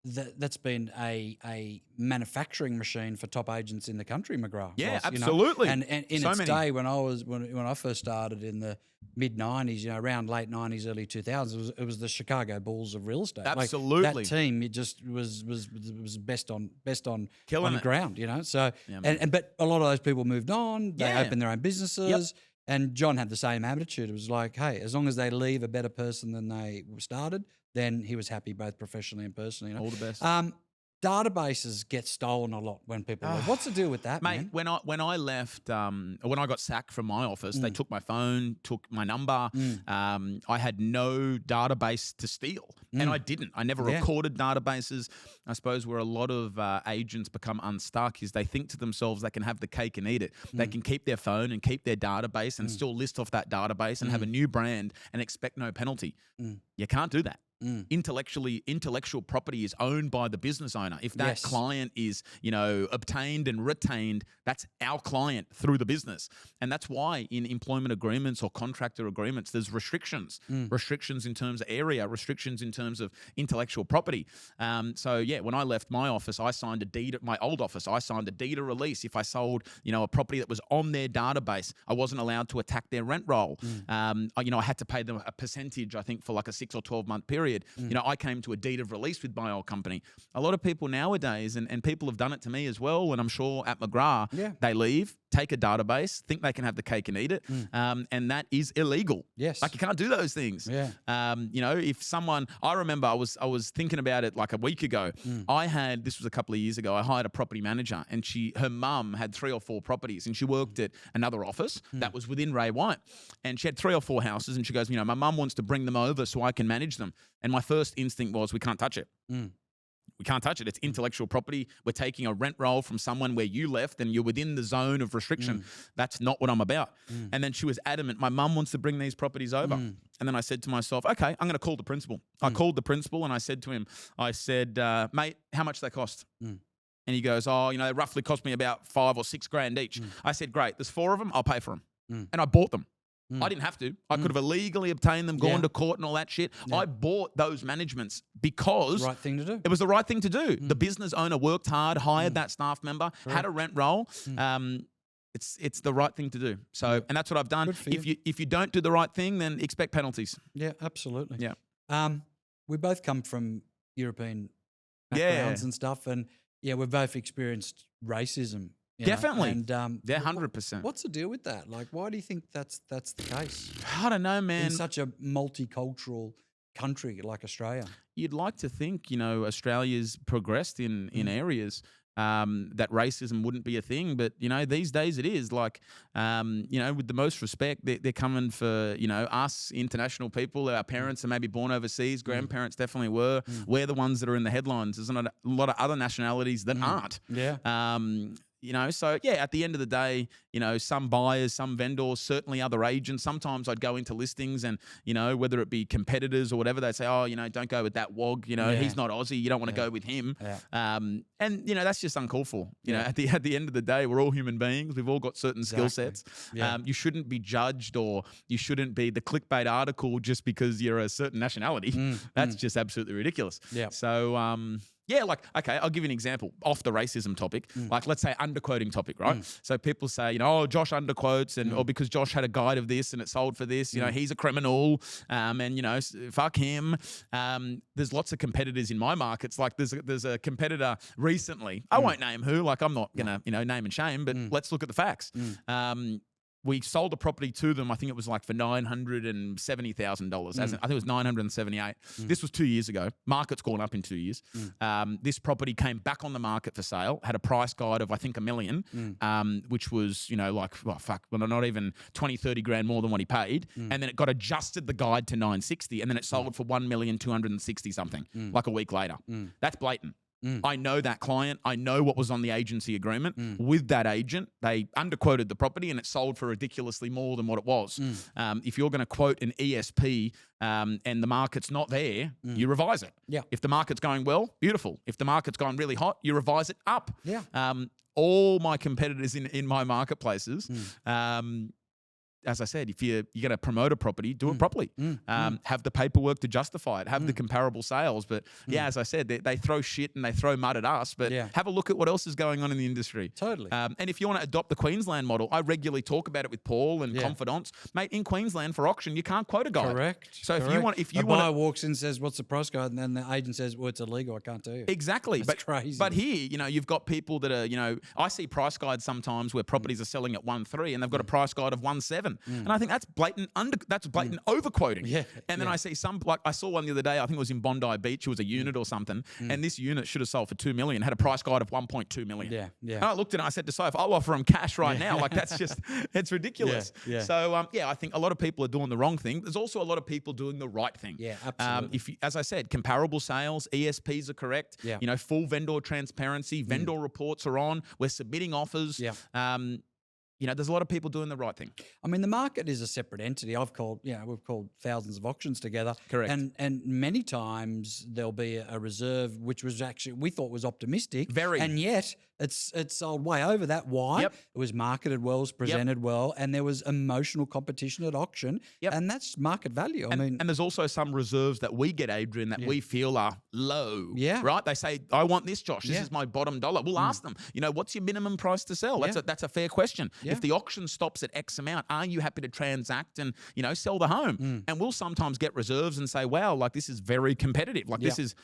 that's been a manufacturing machine for top agents in the country, McGrath. Yeah, absolutely. And in its day, when I first started in the mid-90s, around late 90s, early 2000s, it was the Chicago Bulls of real estate. Absolutely. Like, that team, it just was best on Killing the it. ground, So but a lot of those people moved on. They opened their own businesses. And John had the same attitude. It was like, hey, as long as they leave a better person than they started, then he was happy both professionally and personally. All the best. Databases get stolen a lot when people leave. What's the deal with that, mate? man? When I left, when I got sacked from my office, they took my phone, took my number. I had no database to steal, and I didn't. I never recorded databases. I suppose where a lot of agents become unstuck is they think to themselves they can have the cake and eat it. They can keep their phone and keep their database and still list off that database and have a new brand and expect no penalty. You can't do that. Intellectual property is owned by the business owner. If that Yes. client is, obtained and retained, that's our client through the business. And that's why in employment agreements or contractor agreements, there's restrictions. Restrictions in terms of area, restrictions in terms of intellectual property. When I left my office, I signed a deed at my old office. I signed a deed of release. If I sold, a property that was on their database, I wasn't allowed to attack their rent roll. I had to pay them a percentage, I think, for like a 6 or 12 month period. I came to a deed of release with my old company. A lot of people nowadays, and people have done it to me as well, and I'm sure at McGrath, they leave, take a database, think they can have the cake and eat it, and that is illegal. Yes. Like you can't do those things. Yeah. If someone, I remember I was thinking about it like a week ago. This was a couple of years ago, I hired a property manager, and her mum had 3 or 4 properties, and she worked at another office that was within Ray White, and she had 3 or 4 houses, and she goes, my mum wants to bring them over so I can manage them. And my first instinct was, we can't touch it. We can't touch it. It's intellectual property. We're taking a rent roll from someone where you left and you're within the zone of restriction. That's not what I'm about. And then she was adamant, my mum wants to bring these properties over. And then I said to myself, okay, I'm going to call the principal. I called the principal and I said to him, mate, how much they cost? And he goes, they roughly cost me about $5 or $6 grand each. I said, great, there's 4 of them, I'll pay for them. And I bought them. I didn't have to. I could have illegally obtained them, gone to court and all that shit. I bought those managements because Right thing to do. it was the right thing to do. The business owner worked hard, hired that staff member, had a rent roll. It's the right thing to do. So, and that's what I've done. Good for If you don't do the right thing, then expect penalties. Yeah, absolutely. Yeah. We both come from European backgrounds and stuff, and we've both experienced racism. Definitely. And 100%. What's the deal with that? Like, why do you think that's the case I don't know, man. in such a multicultural country like Australia? You'd like to think, Australia's progressed in areas that racism wouldn't be a thing. But, these days it is. Like, with the most respect, they're coming for, us, international people. Our parents are maybe born overseas. Grandparents definitely were. We're the ones that are in the headlines. There's not a lot of other nationalities that aren't. Yeah. So at the end of the day, some buyers, some vendors, certainly other agents, sometimes I'd go into listings and, whether it be competitors or whatever, they'd say, don't go with that wog, he's not Aussie, you don't want to go with him. Yeah. And that's just uncalled for. At the end of the day, we're all human beings. We've all got certain skill sets. Yeah. You shouldn't be judged, or you shouldn't be the clickbait article just because you're a certain nationality. That's just absolutely ridiculous. Yeah. So, okay, I'll give you an example off the racism topic. Like, let's say underquoting topic, right? So people say, Josh underquotes, and or because Josh had a guide of this and it sold for this, he's a criminal, and fuck him. There's lots of competitors in my markets. Like, there's a competitor recently. I won't name who. Like, I'm not gonna name and shame, but let's look at the facts. We sold a property to them. I think it was like for $970,000. I think it was $978. This was 2 years ago. Market's gone up in 2 years. This property came back on the market for sale. Had a price guide of I think $1 million, which was not even 20, 30 grand more than what he paid. And then it got adjusted the guide to 960, and then it sold for 1,260,000 something like a week later. That's blatant. I know that client. I know what was on the agency agreement. With that agent, they underquoted the property and it sold for ridiculously more than what it was. If you're going to quote an ESP and the market's not there, you revise it. Yeah. If the market's going well, beautiful. If the market's gone really hot, you revise it up. Yeah. All my competitors in my marketplaces, as I said, if you're going to promote a property, do it properly. Have the paperwork to justify it. Have the comparable sales. But as I said, they throw shit and they throw mud at us. But have a look at what else is going on in the industry. Totally. And if you want to adopt the Queensland model, I regularly talk about it with Paul and confidants. Mate, in Queensland for auction, you can't quote a guide. Correct. So Correct. if you a want, buyer walks in and says, "What's the price guide?" and then the agent says, "Well, it's illegal. I can't tell you." Exactly. That's crazy. But here, you've got people that are, I see price guides sometimes where properties are selling at 1.3 and they've got a price guide of 1.7, and I think that's blatant overquoting. Yeah. And then I see some, like I saw one the other day, I think it was in Bondi Beach, it was a unit or something, and this unit should have sold for 2 million, had a price guide of 1.2 million. Yeah. And I looked at it and I said to Soph, I'll offer them cash right now. Like, that's just, it's ridiculous. Yeah. So, I think a lot of people are doing the wrong thing. There's also a lot of people doing the right thing. Yeah, absolutely. As I said, comparable sales, ESPs are correct. Yeah. Full vendor transparency, vendor reports are on. We're submitting offers. Yeah. there's a lot of people doing the right thing. I mean, the market is a separate entity. We've called thousands of auctions together. Correct. And many times there'll be a reserve, which was actually, we thought was optimistic. Very. And yet it's sold way over that. Why? Yep. It was marketed well, it was presented well, and there was emotional competition at auction. Yep. And that's market value. And there's also some reserves that we get, Adrian, that we feel are low. Yeah. Right? They say, I want this, Josh. This is my bottom dollar. We'll ask them, what's your minimum price to sell? That's a fair question. Yeah. If the auction stops at X amount, are you happy to transact and, sell the home? And we'll sometimes get reserves and say, wow, like this is very competitive. Like this is,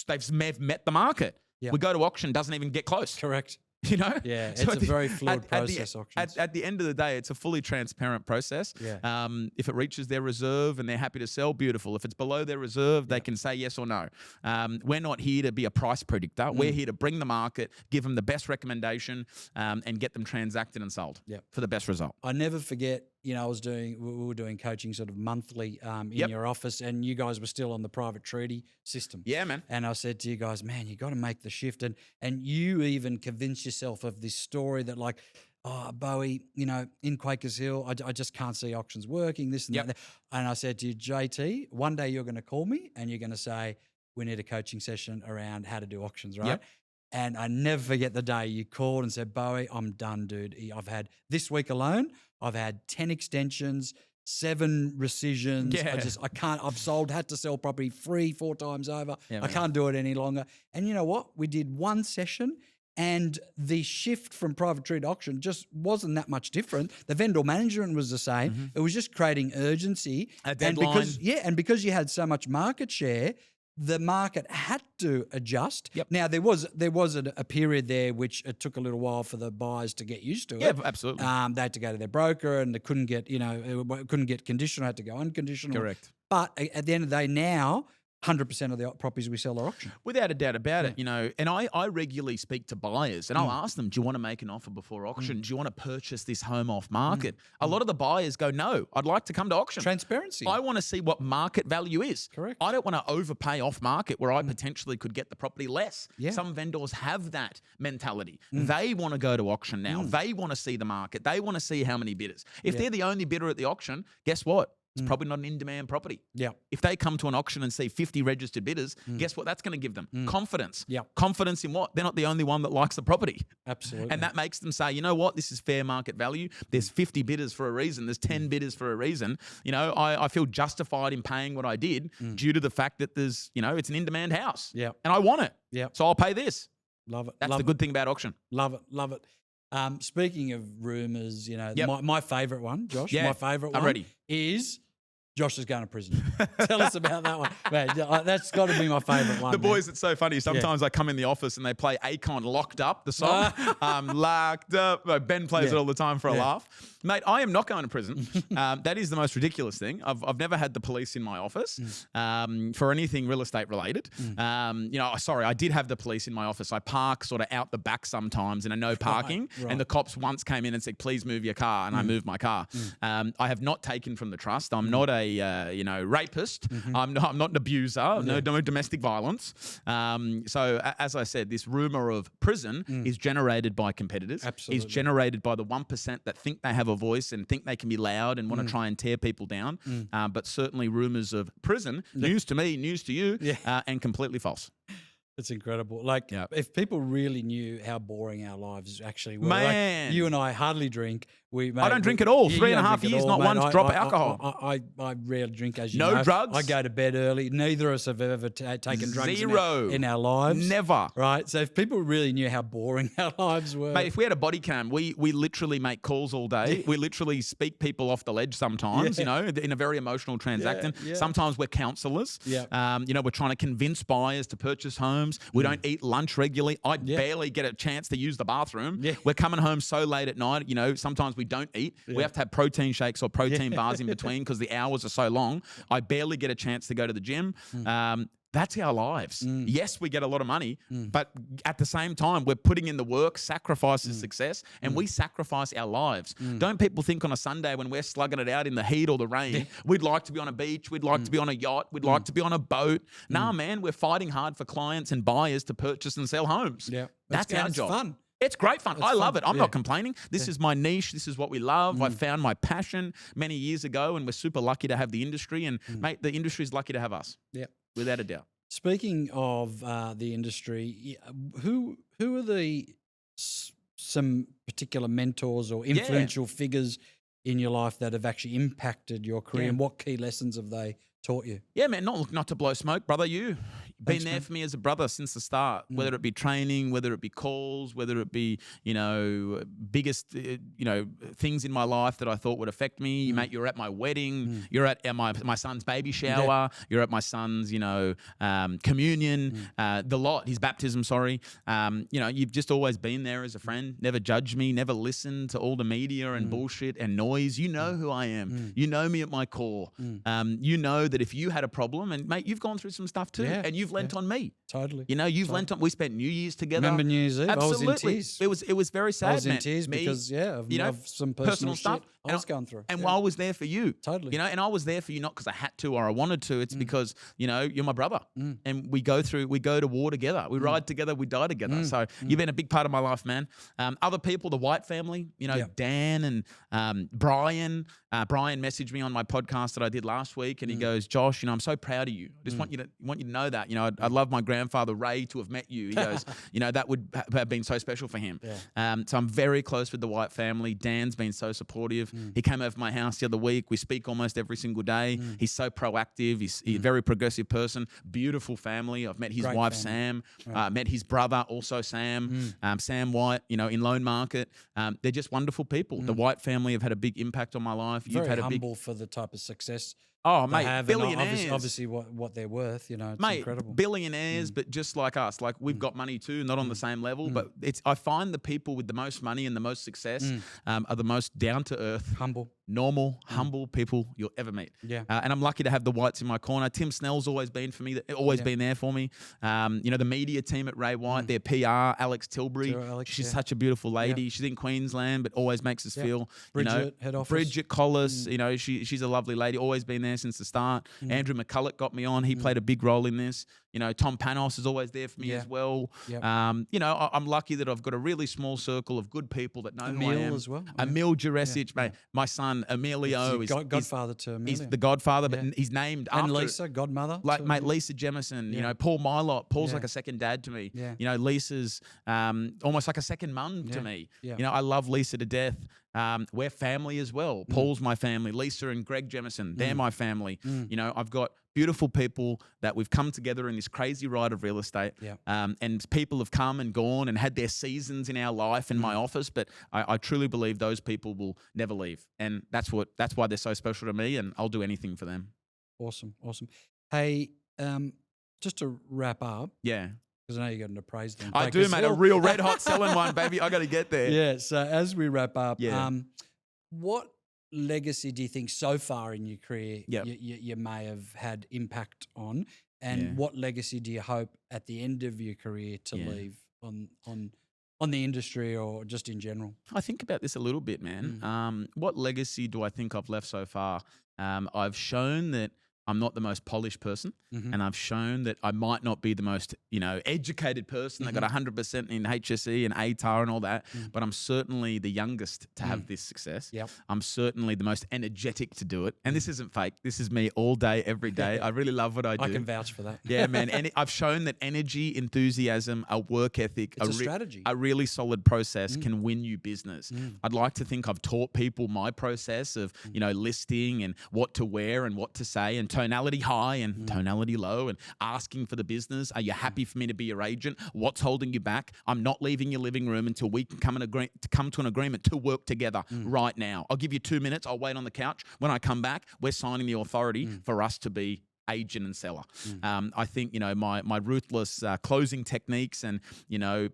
they've met the market. Yeah. We go to auction, doesn't even get close. Correct. Yeah, it's a very fluid process. Auctions. At the end of the day, it's a fully transparent process. Yeah. If it reaches their reserve and they're happy to sell, beautiful. If it's below their reserve, they can say yes or no. We're not here to be a price predictor. We're here to bring the market, give them the best recommendation, and get them transacted and sold for the best result. I never forget. We were doing coaching sort of monthly in your office, and you guys were still on the private treaty system. Yeah, man. And I said to you guys, man, you got to make the shift. And you even convinced yourself of this story that like, oh, Bowie, in Quakers Hill, I just can't see auctions working, this and that. And I said to you, JT, one day you're going to call me and you're going to say, we need a coaching session around how to do auctions, right? Yep. And I never forget the day you called and said, Bowie, I'm done, dude. I've had this week alone, I've had 10 extensions, 7 rescissions. Yeah. Had to sell property 3-4 times over. I can't do it any longer. And you know what? We did one session and the shift from private treaty to auction just wasn't that much different. The vendor management was the same. It was just creating urgency. A deadline. And because you had so much market share, the market had to adjust. Yep. Now there was a period there which it took a little while for the buyers to get used to it. Yeah, absolutely. They had to go to their broker and they couldn't get conditional, had to go unconditional. Correct. But at the end of the day, now 100% of the properties we sell are auction. Without a doubt about it, and I regularly speak to buyers and I'll ask them, do you want to make an offer before auction? Do you want to purchase this home off market? A lot of the buyers go, no, I'd like to come to auction. Transparency. I want to see what market value is. Correct. I don't want to overpay off market where I potentially could get the property less. Yeah. Some vendors have that mentality. They want to go to auction now. They want to see the market. They want to see how many bidders. If they're the only bidder at the auction, guess what? It's probably not an in-demand property. Yeah. If they come to an auction and see 50 registered bidders, guess what that's going to give them? Confidence. Yeah. Confidence in what? They're not the only one that likes the property. Absolutely. And that makes them say, you know what? This is fair market value. There's 50 bidders for a reason. There's 10 bidders for a reason. I feel justified in paying what I did due to the fact that there's, it's an in-demand house. Yeah. And I want it. Yeah. So I'll pay this. Love it. That's the good thing about auction. Love it. Speaking of rumours, my favourite one, Josh, my favourite one I'm ready. is Josh is going to prison. Tell us about that one. Man, that's got to be my favourite one. The boys, it's so funny. Sometimes I come in the office and they play Akon Locked Up, the song. Locked Up. Ben plays it all the time for a laugh. Mate, I am not going to prison. That is the most ridiculous thing. I've never had the police in my office for anything real estate related. Sorry, I did have the police in my office. I park sort of out the back sometimes in a no parking. Right. And the cops once came in and said, please move your car. And I moved my car. I have not taken from the trust. I'm not a rapist. I'm not an abuser. No domestic violence. So as I said, this rumor of prison is generated by competitors. Absolutely. Is generated by the 1% that think they have a voice and think they can be loud and want to try and tear people down. But certainly rumors of prison, news to me, news to you, and completely false. It's incredible. Like, if people really knew how boring our lives actually were. Man. Like, you and I hardly drink. I don't drink at all. 3.5 years, not one drop of alcohol. I rarely drink, as you know. No drugs. I go to bed early. Neither of us have ever taken drugs in our lives. Never. Right? So if people really knew how boring our lives were. Mate, if we had a body cam, we literally make calls all day. We literally speak people off the ledge sometimes, in a very emotional transaction. Sometimes we're counsellors. We're trying to convince buyers to purchase homes. We don't eat lunch regularly. I barely get a chance to use the bathroom. We're coming home so late at night. Sometimes we don't eat. We have to have protein shakes or protein bars in between because the hours are so long. I barely get a chance to go to the gym. That's our lives. Yes, we get a lot of money, but at the same time, we're putting in the work, sacrifices success, and we sacrifice our lives. Don't people think on a Sunday when we're slugging it out in the heat or the rain, we'd like to be on a beach, we'd like to be on a yacht, we'd like to be on a boat? Nah, man, we're fighting hard for clients and buyers to purchase and sell homes. That's our job. Fun. It's great fun. I love it. I'm not complaining. This is my niche. This is what we love. I found my passion many years ago, and we're super lucky to have the industry. And mate, the industry is lucky to have us. Yeah, without a doubt. Speaking of the industry, who are some particular mentors or influential figures in your life that have actually impacted your career, and what key lessons have they taught you? Yeah, man, not to blow smoke, brother. You've been there for me as a brother since the start, whether it be training, whether it be calls, whether it be, biggest, things in my life that I thought would affect me. Mate, you're at my wedding, you're at my son's baby shower, you're at my son's, communion, his baptism, sorry. You've just always been there as a friend, never judged me, never listened to all the media and bullshit and noise. You know who I am. You know me at my core. You know that if you had a problem, and mate, you've gone through some stuff too, and you've lent on me. Totally. You've lent on. We spent New Year's together. Remember New Year's Eve? Absolutely. I was in tears. It was very sad. I was in tears because of some personal stuff I was going through. And I was there for you. Totally. And I was there for you not because I had to or I wanted to. It's because you're my brother, and we go to war together. We ride together. We die together. So you've been a big part of my life, man. Other people, the White family. Dan and Brian. Brian messaged me on my podcast that I did last week, and he goes, "Josh, I'm so proud of you. I just want you to know that. I'd love my grandfather Ray to have met you." He goes, that would have been so special for him. So I'm very close with the White family. Dan's been so supportive. He came over my house the other week. We speak almost every single day. He's so proactive. He's a very progressive person. Beautiful family. I've met his wife, Sam. Met his brother, also Sam. Sam White, in Lone Market. They're just wonderful people. The White family have had a big impact on my life. You've had humble for the type of success. Oh, mate, billionaires. Obviously what they're worth, it's mate, incredible. Billionaires, but just like us. Like, we've got money too, not on the same level, but I find the people with the most money and the most success are the most down-to-earth, normal, humble people you'll ever meet. And I'm lucky to have the Whites in my corner. Tim Snell's always been for me, been there for me. The media team at Ray White, their PR, Alex Tilbury. She's such a beautiful lady. She's in Queensland, but always makes us feel, Bridget, head office. Bridget Collis, she's a lovely lady, always been there since the start. Andrew McCulloch got me on. He played a big role in this. Tom Panos is always there for me as well. I'm lucky that I've got a really small circle of good people that know who I am. As well. Emil Juresic, mate. My son Emilio is godfather to Emilio. He's the godfather, but he's named after. And Lisa, godmother. Like, mate, Lisa Jemison, Paul Mylott. Paul's like a second dad to me. Lisa's almost like a second mum to me. I love Lisa to death. We're family as well. Paul's my family. Lisa and Greg Jemison, they're my family. I've got beautiful people that we've come together in this crazy ride of real estate. And people have come and gone and had their seasons in our life in my office, but I truly believe those people will never leave. And that's why they're so special to me, and I'll do anything for them. Awesome. Hey, just to wrap up. Yeah. Because I know you're going to praise them. I do, mate. A real red hot selling one, baby. I got to get there. Yeah. So as we wrap up, what legacy do you think so far in your career you may have had impact on, and what legacy do you hope at the end of your career to leave on the industry or just in general? I think about this a little bit, man. What legacy do I think I've left so far? I've shown that I'm not the most polished person, and I've shown that I might not be the most, educated person that got 100% in HSE and ATAR and all that, but I'm certainly the youngest to have this success. I'm certainly the most energetic to do it, and this isn't fake. This is me all day, every day. I really love what I do. I can vouch for that. Yeah, man. And I've shown that energy, enthusiasm, a work ethic, a strategy, a really solid process can win you business. I'd like to think I've taught people my process of, listing and what to wear and what to say, and tonality high and tonality low, and asking for the business. Are you happy for me to be your agent? What's holding you back? I'm not leaving your living room until we can come to an agreement to work together right now. I'll give you 2 minutes. I'll wait on the couch. When I come back, we're signing the authority for us to be agent and seller. I think, my ruthless closing techniques and,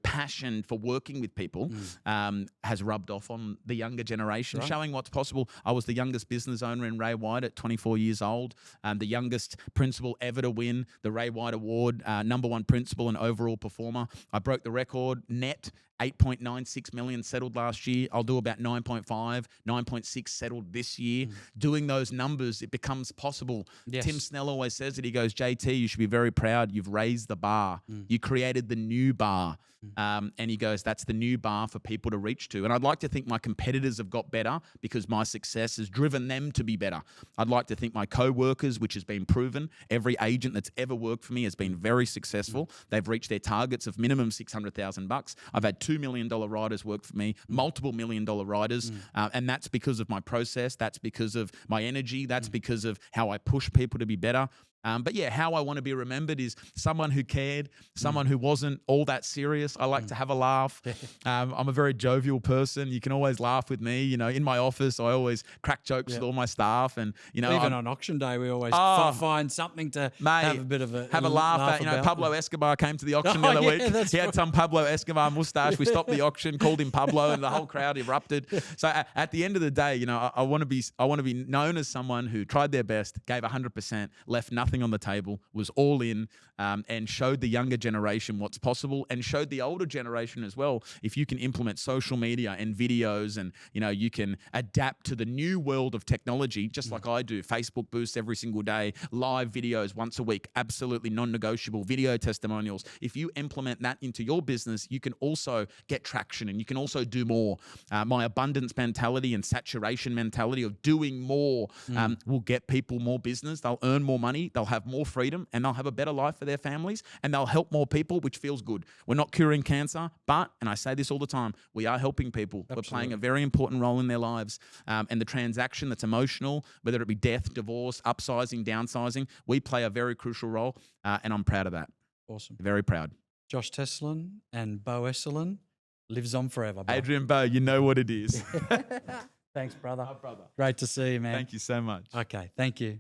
passion for working with people has rubbed off on the younger generation, showing what's possible. I was the youngest business owner in Ray White at 24 years old, the youngest principal ever to win the Ray White Award, #1 principal and overall performer. I broke the record net 8.96 million settled last year. I'll do about 9.5, 9.6 settled this year. Doing those numbers, it becomes possible. Yes. Tim Snell always says it. He goes, JT, you should be very proud. You've raised the bar. You created the new bar. And he goes, that's the new bar for people to reach to. And I'd like to think my competitors have got better because my success has driven them to be better. I'd like to think my co-workers, which has been proven, every agent that's ever worked for me has been very successful. They've reached their targets of minimum $600,000. I've had $2 million riders work for me, multiple $1 million riders. And that's because of my process. That's because of my energy. That's because of how I push people to be better. But yeah, how I want to be remembered is someone who cared, someone who wasn't all that serious. I like to have a laugh. I'm a very jovial person. You can always laugh with me. You know, in my office, I always crack jokes with all my staff. And, you know, even on auction day, we always find something to have a bit of a laugh at. You know, Pablo Escobar came to the auction the other week. He had some Pablo Escobar mustache. We stopped the auction, called him Pablo, and the whole crowd erupted. So at the end of the day, you know, I want to be known as someone who tried their best, gave 100%, left nothing on the table, was all in, and showed the younger generation what's possible, and showed the older generation as well. If you can implement social media and videos, and you know, you can adapt to the new world of technology, just like I do. Facebook boosts every single day, live videos once a week, absolutely non-negotiable video testimonials. If you implement that into your business, you can also get traction, and you can also do more. My abundance mentality and saturation mentality of doing more will get people more business. They'll earn more money. They'll have more freedom, and they'll have a better life for their families, and they'll help more people, which feels good. We're not curing cancer, but, and I say this all the time, we are helping people. Absolutely. We're playing a very important role in their lives. And the transaction that's emotional, whether it be death, divorce, upsizing, downsizing, we play a very crucial role, and I'm proud of that. Awesome. Very proud. Josh Tesolin and Bo Esselin lives on forever. Bo. Adrian Bo, you know what it is. Thanks, brother. Oh, brother. Great to see you, man. Thank you so much. Okay, thank you.